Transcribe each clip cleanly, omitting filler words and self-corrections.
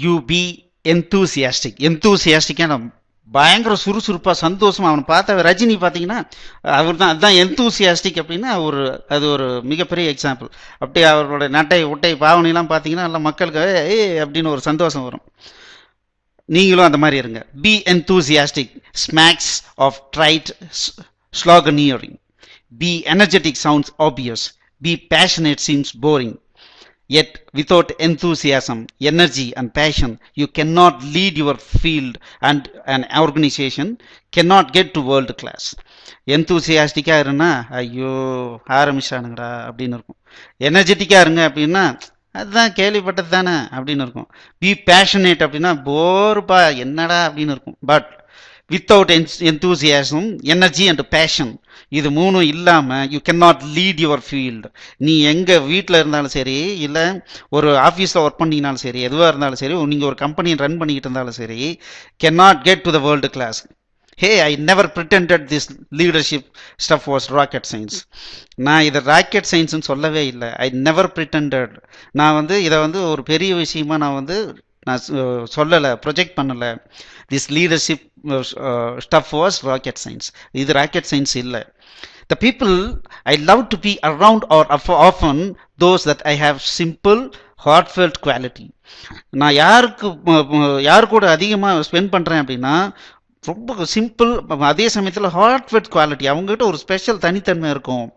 You B enthusiastic. எந்தூசியாஸ்டிக்கான பயங்கர சுறுசுறுப்பாக சந்தோஷமா அவனை பார்த்த ரஜினி பார்த்தீங்கன்னா அவர் தான் அதுதான் எந்தூசியாஸ்டிக் அப்படின்னா அது ஒரு மிகப்பெரிய எக்ஸாம்பிள். அப்படியே அவர்களோட நட்டை உட்டை பாவனைலாம் பார்த்தீங்கன்னா நல்லா மக்களுக்கு அப்படின்னு ஒரு சந்தோஷம் வரும். நீங்களும் அந்த மாதிரி இருங்க. Be enthusiastic smacks of trite sloganeering. Be energetic sounds obvious. Be passionate seems boring. Yet without enthusiasm, energy and passion, you cannot lead your field and an organization cannot get to world class. எந்தூசியாஸ்டிக்காக இருன்னா ஐயோ ஆரம்பிச்சானுங்கடா அப்படின்னு இருக்கும். எனர்ஜெட்டிக்காக இருங்க அப்படின்னா அதுதான் கேள்விப்பட்டது தானே அப்படின்னு இருக்கும். பி பேஷனேட் அப்படின்னா போர்பா என்னடா அப்படின்னு இருக்கும். But without enthusiasm, energy and passion, இது மூணும் இல்லாமல் you can not lead your field. நீ எங்கள் வீட்டில் இருந்தாலும் சரி, இல்லை ஒரு ஆஃபீஸில் ஒர்க் பண்ணிங்கனாலும் சரி, எதுவாக இருந்தாலும் சரி, நீங்கள் ஒரு கம்பெனியை ரன் பண்ணிக்கிட்டு இருந்தாலும் சரி, can not get to the world class. Hey, I never pretended this leadership stuff was rocket science. நான் இதை ராக்கெட் சயின்ஸ்னு சொல்லவே இல்லை. I never pretended. நான் இதை ஒரு பெரிய விஷயமா நான் சொல்லலை, ப்ரொஜெக்ட் பண்ணலை. This leadership stuff was rocket science. இது ராக்கெட் சயின்ஸ் இல்லை. The people I love to be around are often those that I have simple, heartfelt quality. நான் யார் கூட அதிகமாக ஸ்பெண்ட் பண்ணுறேன் அப்படின்னா ரொம்ப சிம்பிள், அதே சமயத்தில் ஹார்ட்ஃபெல்ட் குவாலிட்டி. அவங்ககிட்ட ஒரு ஸ்பெஷல் தனித்தன்மை இருக்கும்.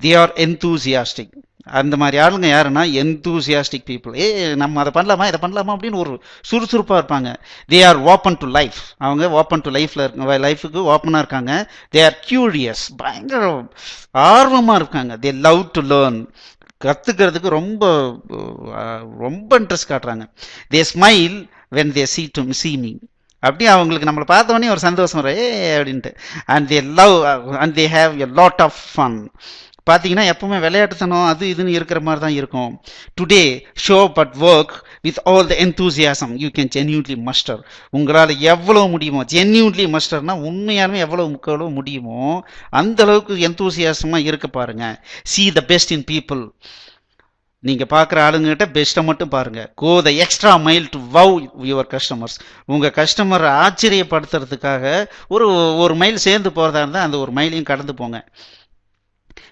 They are enthusiastic. அந்த மாதிரி ஆளுங்க யாருன்னா எந்தூசியாஸ்டிக் பீப்புள். நம்ம அதை பண்ணலாமா இதை பண்ணலாமா அப்படின்னு ஒரு சுறுசுறுப்பாக இருப்பாங்க. They are open to life. அவங்க ஓப்பன் டு லைஃபுக்கு ஓப்பனாக இருக்காங்க. தே ஆர் கியூரியஸ், பயங்கர ஆர்வமாக இருக்காங்க. தே லவ் டு லேர்ன், கற்றுக்கிறதுக்கு ரொம்ப ரொம்ப இன்ட்ரெஸ்ட் காட்டுறாங்க. They smile when they see me. அப்படி அவங்களுக்கு நம்மளை பார்த்தோன்னே ஒரு சந்தோஷம் வரும் அப்படின்ட்டு. And they love and they have a lot of fun. பார்த்தீங்கன்னா எப்பவுமே விளையாட்டுத்தனம் அது இதுன்னு இருக்கிற மாதிரி தான் இருக்கும். Today show but work with all the enthusiasm you can genuinely muster. உங்களால் எவ்வளோ முடியுமோ, ஜென்யூன்லி மஸ்டர்னா உண்மையாலுமே எவ்வளோ முடியுமோ அந்த அளவுக்கு எந்தூசியாசமாக இருக்க பாருங்க. see the best in people. நீங்கள் பார்க்குற ஆளுங்கிட்ட பெஸ்ட்டை மட்டும் பாருங்கள். Go the extra mile to wow your customers. உங்கள் கஸ்டமரை ஆச்சரியப்படுத்துறதுக்காக ஒரு மைல் சேர்ந்து போகிறதா இருந்தால் அந்த ஒரு மைலையும் கடந்து போங்க.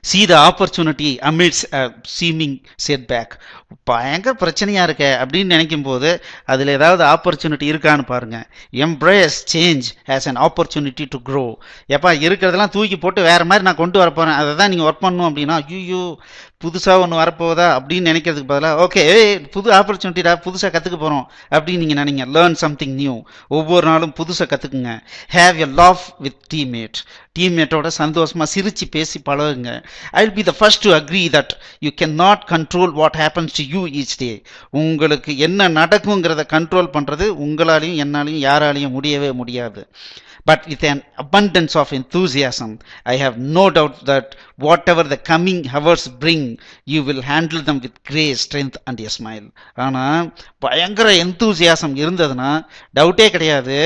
see the opportunity amidst a seeming setback. பயங்கர பிரச்சனையாக இருக்க அப்படின்னு நினைக்கும் போது அதில் ஏதாவது ஆப்பர்ச்சுனிட்டி இருக்கான்னு பாருங்க. Embrace change has an opportunity to grow. எப்பா இருக்கிறதெல்லாம் தூக்கி போட்டு வேறு மாதிரி நான் கொண்டு வரப்போகிறேன், அதை தான் நீங்கள் ஒர்க் பண்ணணும் அப்படின்னா ஐயோ புதுசாக ஒன்று வரப்போதா அப்படின்னு நினைக்கிறதுக்கு பதிலாக ஓகே புது ஆப்பர்ச்சுனிட்டிடா, புதுசாக கற்றுக்க போகிறோம் அப்படின்னு நீங்கள் நினைங்க. Learn something new. ஒவ்வொரு நாளும் புதுசாக கற்றுக்குங்க. Have a laugh with teammate. டீம்மேட்டோட சந்தோஷமாக சிரித்து பேசி பழகுங்க. I will be the first to agree that you can not control what happens to you each day. உங்களுக்கு என்ன நடக்குங்கிறத கண்ட்ரோல் பண்ணுறது உங்களாலையும் என்னாலையும் யாராலையும் முடியவே முடியாது. But with an abundance of enthusiasm, I have no doubt that whatever the coming hours bring, you will handle them with grace, strength and a smile. ஆனால் பயங்கர enthusiasm இருந்ததுன்னா டவுட்டே கிடையாது,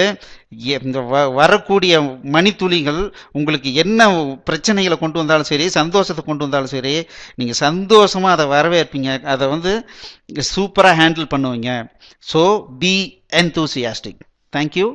இந்த வரக்கூடிய மணித்துளிகள் உங்களுக்கு என்ன பிரச்சனைகளை கொண்டு வந்தாலும் சரி, சந்தோஷத்தை கொண்டு வந்தாலும் சரி, நீங்கள் சந்தோஷமாக அதை வரவேற்பீங்க. அதை சூப்பராக ஹேண்டில் பண்ணுவீங்க. So be enthusiastic. Thank you.